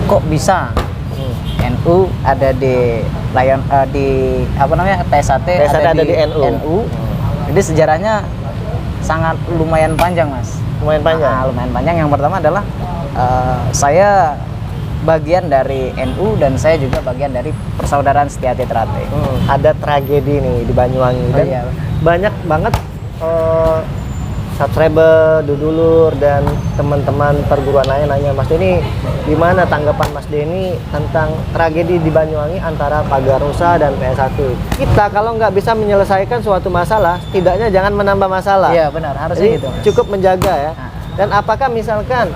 kok bisa NU ada di di apa namanya PSAT ada di NU. Jadi sejarahnya sangat lumayan panjang, Mas. Lumayan panjang. Lumayan panjang. Yang pertama adalah saya bagian dari NU dan saya juga bagian dari Persaudaraan Setia-Hati Trate. Ada tragedi nih di Banyuwangi dan iya. banyak banget subscriber, dulur dan teman-teman perguruan lain nanya, Mas Denny, gimana tanggapan Mas Denny tentang tragedi di Banyuwangi antara Pagar Nusa dan PS1? Kita kalau nggak bisa menyelesaikan suatu masalah, setidaknya jangan menambah masalah. Iya benar, harusnya Jadi, gitu, Mas. cukup menjaga ya. Dan apakah misalkan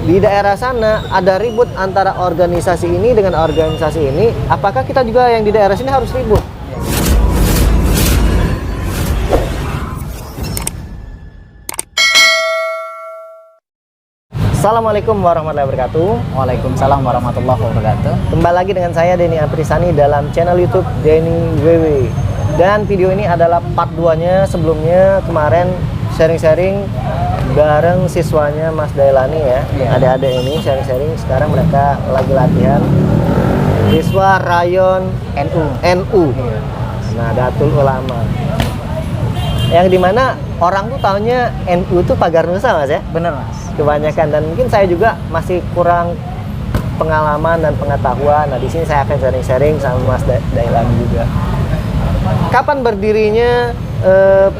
di daerah sana ada ribut antara organisasi ini dengan organisasi ini, apakah kita juga yang di daerah sini harus ribut? Assalamualaikum warahmatullahi wabarakatuh. Waalaikumsalam warahmatullahi wabarakatuh. Kembali lagi dengan saya Denny Aprisani dalam channel YouTube Denny WW. Dan video ini adalah part 2-nya. Sebelumnya kemarin sharing-sharing bareng siswanya Mas Dailani ya. Adik-adik ini sharing-sharing, sekarang mereka lagi latihan. Siswa Rayon NU. Nahdlatul Ulama. Yang dimana orang tuh taunya NU itu Pagar Nusa, Mas ya? Bener, Mas. Kebanyakan, dan mungkin saya juga masih kurang pengalaman dan pengetahuan. Nah, di sini saya akan sharing-sharing sama Mas Dailani juga. Kapan berdirinya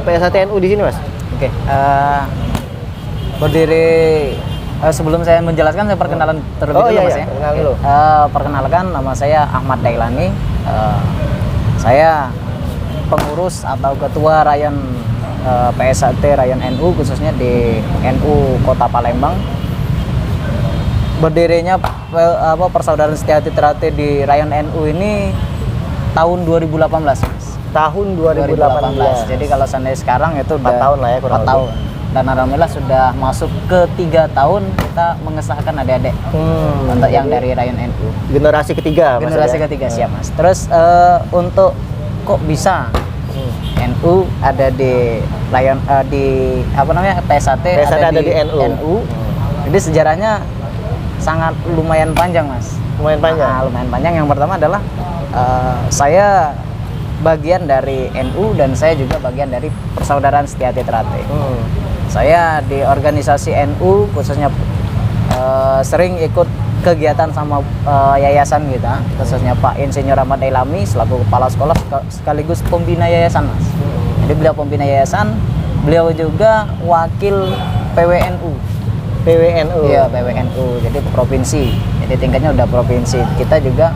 PSAT NU di sini, Mas? Oke. Berdiri sebelum saya menjelaskan, saya perkenalan terlebih dulu, Mas ya. Perkenalan dulu. Perkenalkan, nama saya Ahmad Dailani. Saya pengurus atau ketua Rayon PSAT Rayon NU, khususnya di NU Kota Palembang. Berdirinya Persaudaraan Setia-Hati Trate di Rayon NU ini tahun 2018, Mas. Tahun 2018. Jadi kalau seandainya sekarang itu 4 tahun lah ya, kurang 4 tahun. Dan alhamdulillah sudah masuk ke 3 tahun kita mengesahkan adik-adik untuk yang dari Rayon NU. Generasi ketiga, Mas. Generasi ketiga, siap, Mas. Terus untuk kok bisa NU ada di di apa namanya PSAT ada di NU. Jadi sejarahnya sangat lumayan panjang, Mas. Lumayan panjang. Lumayan panjang. Yang pertama adalah saya bagian dari NU dan saya juga bagian dari Persaudaraan Setia-Hati Trate. Saya di organisasi NU khususnya sering ikut kegiatan sama yayasan kita, khususnya Pak Insinyur Ahmad Dailami selaku kepala sekolah sekaligus pembina yayasan, Mas. Jadi beliau pembina yayasan, beliau juga wakil PWNU. PWNU. Iya, PWNU. Jadi provinsi. Jadi tingkatnya udah provinsi. Kita juga,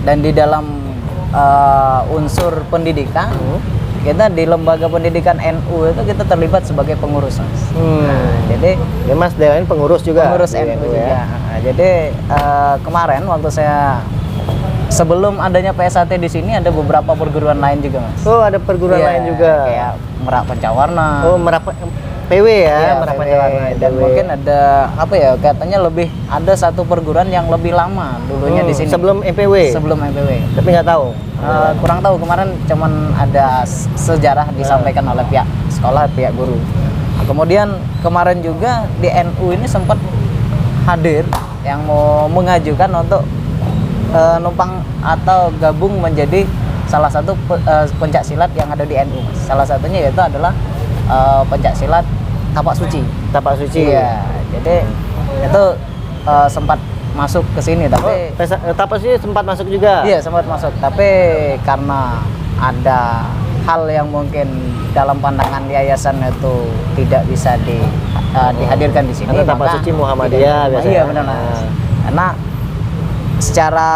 dan di dalam unsur pendidikan, kita di lembaga pendidikan NU itu kita terlibat sebagai pengurus, Mas. Jadi ya, Mas Dailani pengurus juga. Pengurus NU juga. Ya. Jadi kemarin waktu saya sebelum adanya PSAT di sini ada beberapa perguruan lain juga, Mas. Oh, ada perguruan lain juga. Kayak Merak Pancawarna. Oh, Merak PW ya, Merak PW. Pancawarna. Dan mungkin ada apa ya? Katanya lebih ada satu perguruan yang lebih lama dulunya di sini. Sebelum MPW. Sebelum MPW. Tapi nggak tahu. Kurang tahu, kemarin cuman ada sejarah disampaikan oleh pihak sekolah, pihak guru. Nah, kemudian kemarin juga di NU ini sempat hadir yang mau mengajukan untuk numpang atau gabung menjadi salah satu pencak silat yang ada di NU, Mas. Salah satunya yaitu adalah pencak silat Tapak Suci. Tapak Suci. Iya. Jadi itu sempat masuk ke sini, tapi Tapak Suci sempat masuk juga. Iya, sempat masuk, tapi karena ada hal yang mungkin dalam pandangan yayasan itu tidak bisa dihadirkan di sini. Karena Tapak Suci Muhammadiyah biasanya. Iya, benar, Mas. Karena secara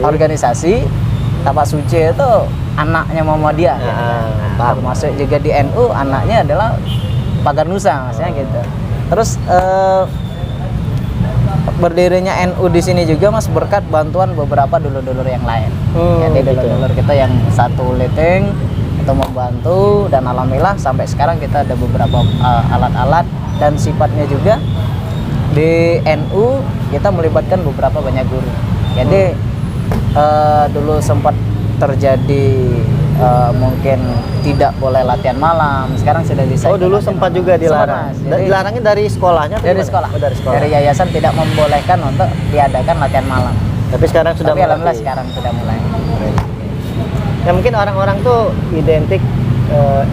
organisasi Tapak Suci itu anaknya Muhammadiyah. Termasuk juga di NU anaknya adalah Pagar Nusa, maksudnya gitu. Terus berdirinya NU di sini juga, Mas, berkat bantuan beberapa dulur-dulur yang lain. Jadi dulur-dulur kita yang satu liting itu membantu, dan alhamdulillah sampai sekarang kita ada beberapa alat-alat, dan sifatnya juga di NU kita melibatkan beberapa banyak guru. Jadi dulu sempat terjadi mungkin tidak boleh latihan malam. Sekarang sudah bisa. Oh, dulu sempat juga dilarang. Dilarangnya dari sekolahnya atau dari gimana? sekolah. Oh, dari sekolah. Dari yayasan tidak membolehkan untuk diadakan latihan malam. Tapi sekarang sudah Tapi alhamdulillah mulai. sekarang sudah mulai. Ya mungkin orang-orang tuh identik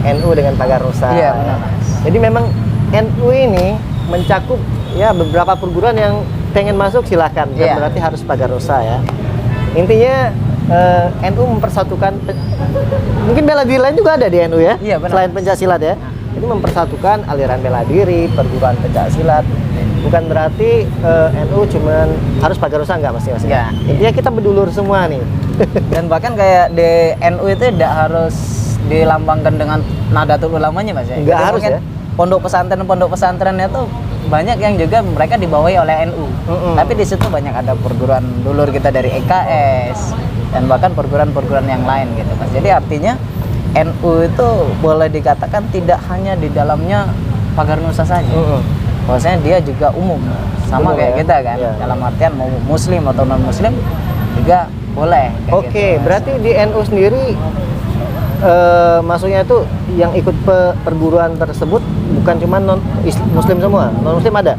NU dengan pagar rusa. Iya, benar, Mas. Jadi memang NU ini mencakup ya beberapa perguruan yang pengen masuk silakan. Dan Iya. berarti harus pagar rusa ya. Intinya NU mempersatukan, mungkin bela diri lain juga ada di NU ya, Iya, benar. selain pencaksilat ya. Ini mempersatukan aliran bela diri, perguruan pencaksilat. Bukan berarti NU cuman harus pagar rusa, enggak masing-masing. Enggak. Intinya kita berdulur semua nih. Dan bahkan kayak di NU itu tidak harus dilambangkan dengan Nahdlatul Ulamanya, Mas ya. Nggak Jadi harus mungkin ya. pondok pesantrennya tuh banyak yang juga mereka dibawahi oleh NU. Tapi di situ banyak ada perguruan dulur kita dari EKS dan bahkan perguruan-perguruan yang lain gitu, Mas. Jadi artinya NU itu boleh dikatakan tidak hanya di dalamnya pagar nusa saja. Bahwasanya dia juga umum, sama Umum kayak ya? kita kan. Iya. Dalam artian mau muslim atau non muslim juga boleh. kayak Oke, gitu, Mas. berarti di NU sendiri masuknya itu yang ikut perguruan tersebut bukan cuma muslim semua, non muslim ada.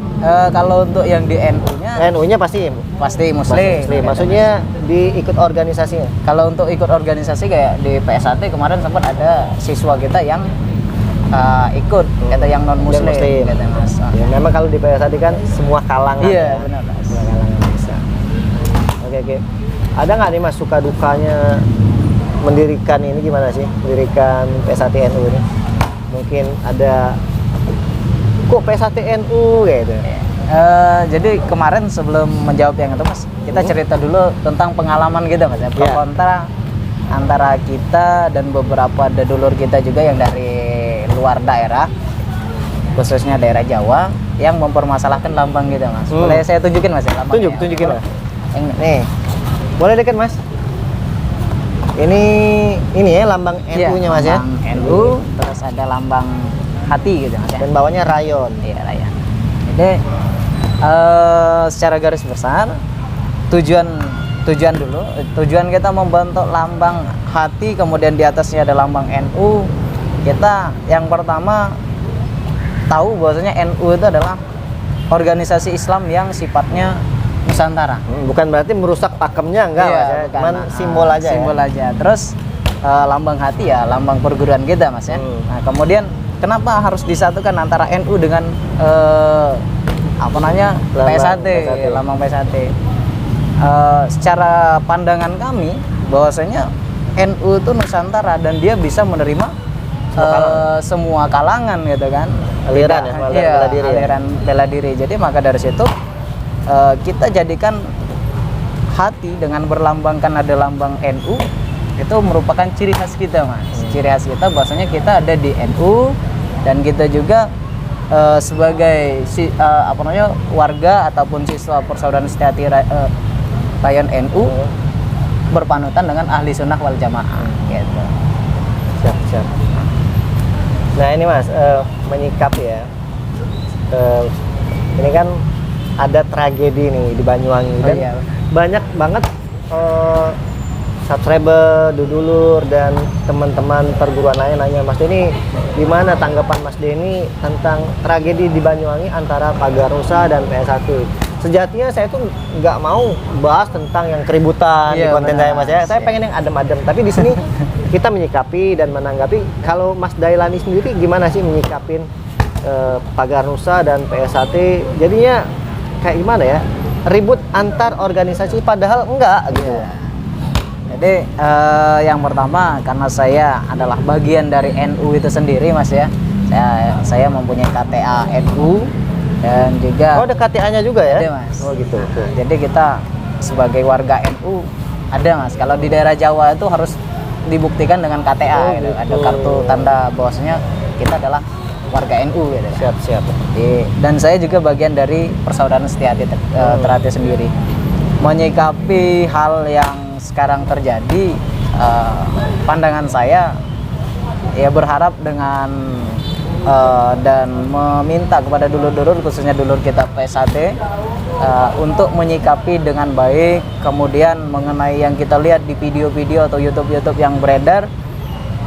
Kalau untuk yang di NU-nya NU-nya pasti pasti muslim. muslim. Maksudnya diikut organisasinya. Kalau untuk ikut organisasi kayak di PSAT kemarin sempat ada siswa kita yang ikut, kata yang non muslim, muslim. kata Mas. Ya, memang kalau di PSAT kan semua kalangan. Iya, ya. benar, Mas. Semua kalangan bisa. Oke. Ada nggak nih Mas suka dukanya mendirikan ini gimana sih? Mendirikan PSAT NU ini? Mungkin ada kok PSAT NU gitu. Jadi kemarin sebelum menjawab yang itu Mas, kita cerita dulu tentang pengalaman kita Mas ya, pro Iya. kontra antara kita dan beberapa dulur kita juga yang dari luar daerah, khususnya daerah Jawa yang mempermasalahkan lambang kita Mas. Boleh saya tunjukin Mas ya lambangnya? Tunjukin Mas. Yang Nih. Boleh dekat Mas? Ini ya lambang Iya, NU-nya Mas ya. lambang NU, terus ada lambang hati gitu Mas ya. Dan bawahnya rayon. Iya, Raya. Jadi secara garis besar tujuan dulu, tujuan kita membentuk lambang hati, kemudian di atasnya ada lambang NU. Kita yang pertama tahu bahwasanya NU itu adalah organisasi Islam yang sifatnya Nusantara. Bukan berarti merusak pakemnya enggak Mas ya. bukan. Cuman simbol aja Simbol ya. aja. Terus lambang hati ya, lambang perguruan kita Mas ya. Nah, kemudian kenapa harus disatukan antara NU dengan Lambang PSAT, PSAT. lambang PSAT. Secara pandangan kami bahwasanya NU itu Nusantara dan dia bisa menerima semua kalangan gitu kan. Aliran ya, aliran Iya, bela diri ya. aliran bela diri. Jadi maka dari situ kita jadikan hati dengan berlambangkan ada lambang NU itu merupakan ciri khas kita Mas. Ciri khas kita bahwasanya kita ada di NU dan kita juga sebagai warga ataupun siswa Persaudaraan Setiati Rayon NU berpanutan dengan ahli sunnah wal jamaah gitu. Siap. Nah ini Mas, menyikapi ya. Ini kan ada tragedi nih di Banyuwangi dan iya. banyak banget subscriber, dulur dan teman-teman perguruan lain nanya Mas Denny, gimana tanggapan Mas Denny tentang tragedi di Banyuwangi antara Pagar Nusa dan PS1? Sejatinya saya tuh nggak mau bahas tentang yang keributan di Iya, konten benar, saya Mas ya. Saya Mas. pengen yang adem-adem. Tapi di sini kita menyikapi dan menanggapi. Kalau Mas Dailani sendiri gimana sih menyikapin Pagar Nusa dan PS1? Jadinya kayak gimana ya? Ribut antar organisasi padahal enggak gitu. Iya. Jadi yang pertama karena saya adalah bagian dari NU itu sendiri Mas ya. Saya mempunyai KTA NU dan juga Oh, ada KTA-nya juga ya? ada Mas. Oh gitu. Nah, jadi kita sebagai warga NU ada Mas. Kalau di daerah Jawa itu harus dibuktikan dengan KTA Oh, gitu. gitu. Ada kartu tanda bahwasanya kita adalah warga NU gitu. Siap. Dan saya juga bagian dari Persaudaraan Setiati Teratai sendiri. Menyikapi hal yang sekarang terjadi, pandangan saya ya berharap dengan dan meminta kepada dulur-dulur khususnya dulur kita PS1 untuk menyikapi dengan baik. Kemudian mengenai yang kita lihat di video-video atau YouTube yang beredar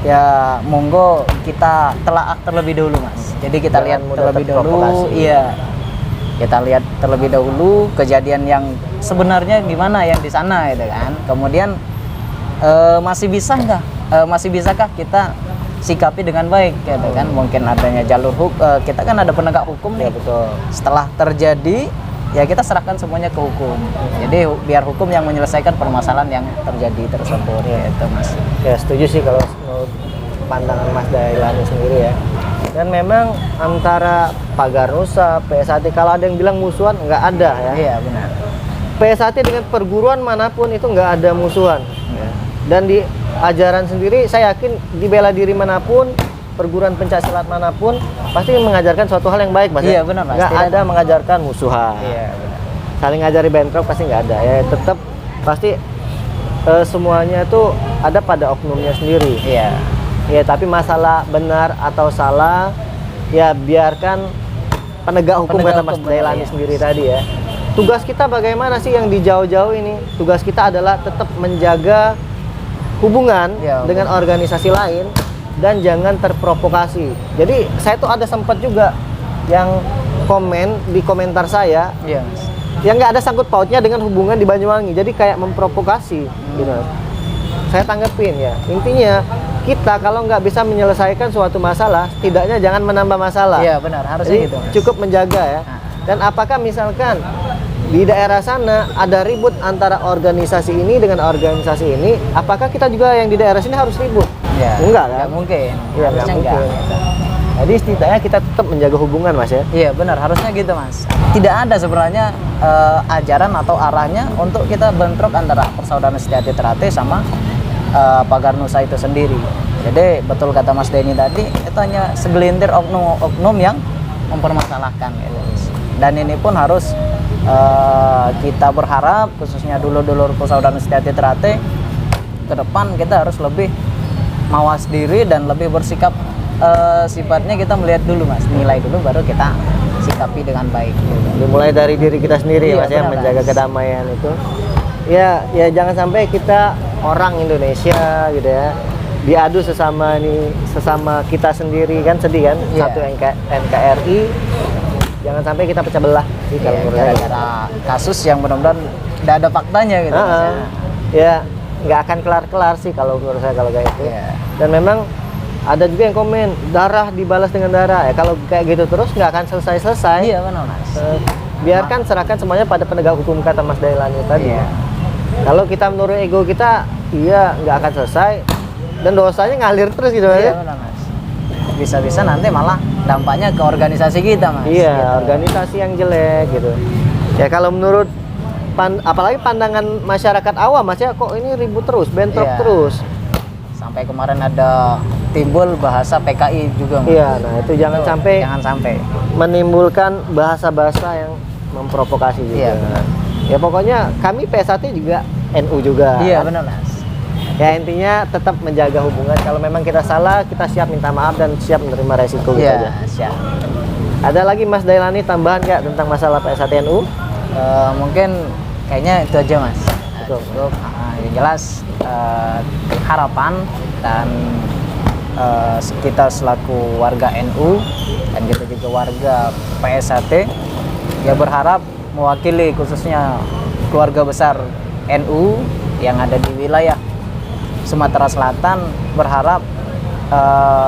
ya monggo kita telaah terlebih dahulu Mas. Jadi kita Jangan lihat mudah terlebih dahulu, terprovokasi. iya. Kita lihat terlebih dahulu kejadian yang sebenarnya gimana yang di sana gitu kan. Kemudian masih bisakah kita sikapi dengan baik gitu kan. Mungkin adanya jalur kita kan ada penegak hukum nih. Ya betul. Setelah terjadi ya kita serahkan semuanya ke hukum. Jadi biar hukum yang menyelesaikan permasalahan yang terjadi tersebut gitu Mas. Ya setuju sih kalau menurut pandangan Mas Dailani sendiri ya. Dan memang antara Pagar Nusa, PSAT, kalau ada yang bilang musuhan, nggak ada ya. Iya benar. PSAT dengan perguruan manapun itu nggak ada musuhan. Ya. Dan di ajaran sendiri, saya yakin di bela diri manapun, perguruan pencaksilat manapun, pasti mengajarkan suatu hal yang baik, Mas. Iya benar Mas. Nggak Tidak ada mengajarkan musuhan. Iya benar. Saling ngajari bentrok pasti nggak ada. Ya tetap pasti semuanya itu ada pada oknumnya sendiri. Iya. Ya, tapi masalah benar atau salah, ya biarkan penegak hukum kata Mas Dailani sendiri tadi ya. Tugas kita bagaimana sih yang di jauh-jauh ini? Tugas kita adalah tetap menjaga hubungan Ya, dengan organisasi lain dan jangan terprovokasi. Jadi saya tuh ada sempat juga yang komen di komentar saya Iya Mas. yang nggak ada sangkut pautnya dengan hubungan di Banyuwangi. Jadi kayak memprovokasi gitu. Saya tanggepin ya. Intinya kita kalau nggak bisa menyelesaikan suatu masalah, setidaknya jangan menambah masalah. Iya benar, harusnya Jadi gitu Mas. cukup menjaga ya. Dan apakah misalkan di daerah sana ada ribut antara organisasi ini dengan organisasi ini, apakah kita juga yang di daerah sini harus ribut? Ya, Enggak kan? nggak mungkin. Iya, Harusnya nggak enggak. mungkin. Gitu. Jadi setidaknya kita tetap menjaga hubungan, Mas ya. Iya benar, harusnya gitu Mas. Tidak ada sebenarnya ajaran atau arahnya untuk kita bentrok antara Persaudaraan Setiati Trate sama Pagar Nusa itu sendiri. Jadi betul kata Mas Denny tadi, itu hanya segelintir oknum-oknum yang mempermasalahkan gitu. Dan ini pun harus kita berharap khususnya dulur-dulur Persaudaraan Setiati Trate ke depan kita harus lebih mawas diri dan lebih bersikap sifatnya kita melihat dulu Mas, nilai dulu baru kita sikapi dengan baik gitu. Dimulai dari diri kita sendiri Iya, Mas ya, benar, menjaga Mas. kedamaian itu. Ya jangan sampai kita orang Indonesia gitu ya diadu sesama kita sendiri kan, sedih kan. Iya. Satu NKRI, jangan sampai kita pecah belah sih kalau Iya, menurut saya. gara-gara kasus yang benar-benar tidak ada faktanya gitu Mas, ya. Ya nggak akan kelar-kelar sih kalau menurut saya kalau kayak itu. Iya. Dan memang ada juga yang komen darah dibalas dengan darah ya, kalau kayak gitu terus nggak akan selesai. Iya benar Mas. Biarkan serahkan semuanya pada penegak hukum kata Mas Dailani tadi. Iya. Kalau kita menurut ego kita, iya nggak akan selesai dan dosanya ngalir terus gitu Iya ya. benar Mas. Bisa-bisa nanti malah dampaknya ke organisasi kita Mas. Iya, gitu. organisasi yang jelek gitu. Ya kalau menurut apalagi pandangan masyarakat awam Mas ya, kok ini ribut terus, bentrok Iya. terus. Sampai kemarin ada timbul bahasa PKI juga Mas. Iya, nah itu jangan sampai menimbulkan bahasa-bahasa yang memprovokasi juga. Iya, benar. Ya pokoknya kami PSAT juga NU juga. Iya kan? benar Mas. Ya intinya tetap menjaga hubungan. Kalau memang kita salah, kita siap minta maaf dan siap menerima resiko gitu aja. Iya siap. Ada lagi Mas Dailani tambahan nggak tentang masalah PSAT NU? Mungkin kayaknya itu aja Mas. Betul. Cukup. Yang jelas harapan dan kita selaku warga NU dan kita juga warga PSAT ya berharap mewakili khususnya keluarga besar NU yang ada di wilayah Sumatera Selatan, berharap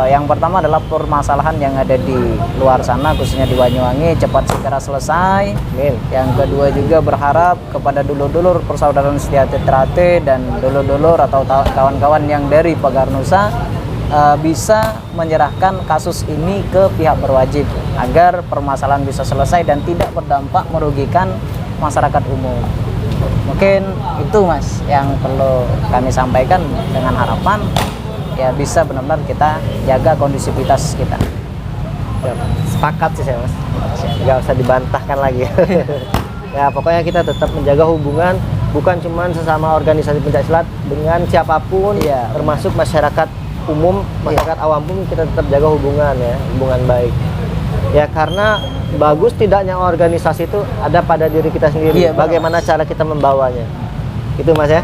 yang pertama adalah permasalahan yang ada di luar sana khususnya di Banyuwangi cepat segera selesai. Amin. Yang kedua juga berharap kepada dulur-dulur Persaudaraan Setiati Trate dan dulur-dulur atau kawan-kawan yang dari Pagar Nusa bisa menyerahkan kasus ini ke pihak berwajib agar permasalahan bisa selesai dan tidak berdampak merugikan masyarakat umum. Mungkin itu Mas yang perlu kami sampaikan dengan harapan ya bisa benar-benar kita jaga kondusivitas kita. Ya, sepakat sih saya Mas. Nggak usah dibantahkan lagi. Ya pokoknya kita tetap menjaga hubungan bukan cuma sesama organisasi pencaksilat dengan siapapun, Iya. termasuk masyarakat umum, masyarakat awam pun kita tetap jaga hubungan ya, hubungan baik. Ya karena bagus tidaknya organisasi itu ada pada diri kita sendiri. Iya, benar, Bagaimana cara kita membawanya. Itu Mas ya.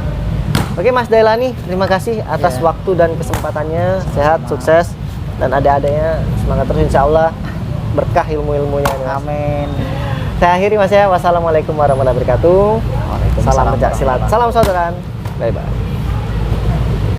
Oke Mas Dailani, terima kasih atas Iya. waktu dan kesempatannya. Sehat, sukses, dan adik-adiknya semangat terus insya Allah, berkah ilmu-ilmunya. Mas. Amin. Saya akhiri Mas ya. Wassalamualaikum warahmatullahi wabarakatuh. Waalaikumsalam Salam pencak silat. warahmatullahi Salam saudara. Bye bye.